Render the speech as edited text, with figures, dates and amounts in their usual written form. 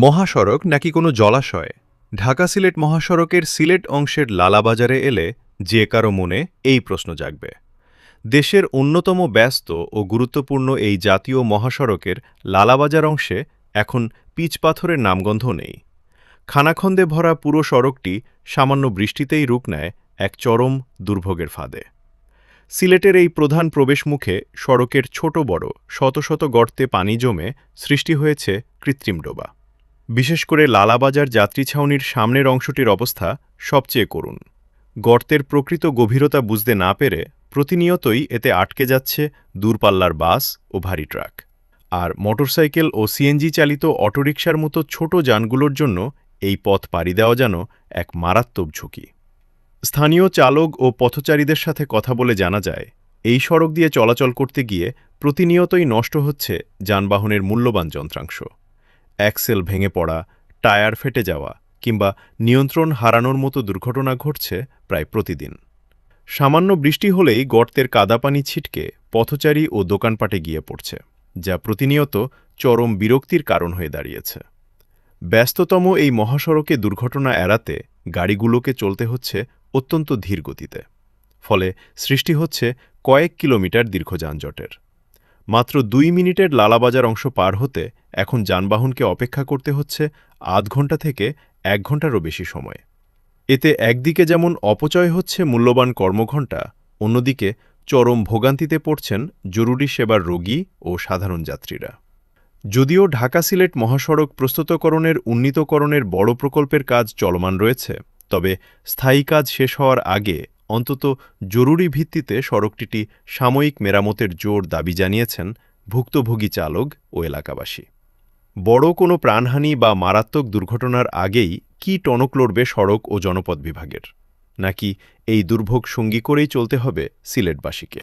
মহাসড়ক নাকি কোনো জলাশয়? ঢাকা-সিলেট মহাসড়কের সিলেট অংশের লালাবাজারে এলে যে কারো মনে এই প্রশ্ন জাগবে। দেশের অন্যতম ব্যস্ত ও গুরুত্বপূর্ণ এই জাতীয় মহাসড়কের লালাবাজার অংশে এখন পিচপাথরের নামগন্ধ নেই। খানাখন্দে ভরা পুরো সড়কটি সামান্য বৃষ্টিতেই রূপ নেয় এক চরম দুর্ভোগের ফাঁদে। সিলেটের এই প্রধান প্রবেশমুখে সড়কের ছোট বড় শত শত গর্তে পানি জমে সৃষ্টি হয়েছে কৃত্রিম ডোবা। বিশেষ করে লালাবাজার যাত্রী ছাউনির সামনের অংশটির অবস্থা সবচেয়ে করুণ। গর্তের প্রকৃত গভীরতা বুঝতে না পেরে প্রতিনিয়তই এতে আটকে যাচ্ছে দূরপাল্লার বাস ও ভারী ট্রাক। আর মোটরসাইকেল ও সিএনজি চালিত অটোরিকশার মতো ছোট যানগুলোর জন্য এই পথ পাড়ি দেওয়া যেন এক মারাত্মক ঝুঁকি। স্থানীয় চালক ও পথচারীদের সাথে কথা বলে জানা যায়, এই সড়ক দিয়ে চলাচল করতে গিয়ে প্রতিনিয়তই নষ্ট হচ্ছে যানবাহনের মূল্যবান যন্ত্রাংশ। অ্যাক্সেল ভেঙে পড়া, টায়ার ফেটে যাওয়া কিংবা নিয়ন্ত্রণ হারানোর মতো দুর্ঘটনা ঘটছে প্রায় প্রতিদিন। সামান্য বৃষ্টি হলেই গর্তের কাদাপানি ছিটকে পথচারী ও দোকানপাটে গিয়ে পড়ছে, যা প্রতিনিয়ত চরম বিরক্তির কারণ হয়ে দাঁড়িয়েছে। ব্যস্ততম এই মহাসড়কে দুর্ঘটনা এড়াতে গাড়িগুলোকে চলতে হচ্ছে অত্যন্ত ধীর গতিতে। ফলে সৃষ্টি হচ্ছে কয়েক কিলোমিটার দীর্ঘ যানজটের। মাত্র ২ মিনিটের লালাবাজার অংশ পার হতে এখন যানবাহনকে অপেক্ষা করতে হচ্ছে আধ ঘণ্টা থেকে ১ ঘণ্টারও বেশি সময়। এতে একদিকে যেমন অপচয় হচ্ছে মূল্যবান কর্মঘণ্টা, অন্যদিকে চরম ভোগান্তিতে পড়ছেন জরুরি সেবার রোগী ও সাধারণ যাত্রীরা। যদিও ঢাকা-সিলেট মহাসড়ক প্রস্তুতকরণের উন্নীতকরণের বড় প্রকল্পের কাজ চলমান রয়েছে, তবে স্থায়ী কাজ শেষ হওয়ার আগে অন্তত জরুরি ভিত্তিতে সড়কটি সাময়িক মেরামতের জোর দাবি জানিয়েছেন ভুক্তভোগী চালক ও এলাকাবাসী। বড় কোনো প্রাণহানি বা মারাত্মক দুর্ঘটনার আগেই কি টনক লড়বে সড়ক ও জনপথ বিভাগের? নাকি এই দুর্ভোগ সঙ্গী করেই চলতে হবে সিলেটবাসীকে?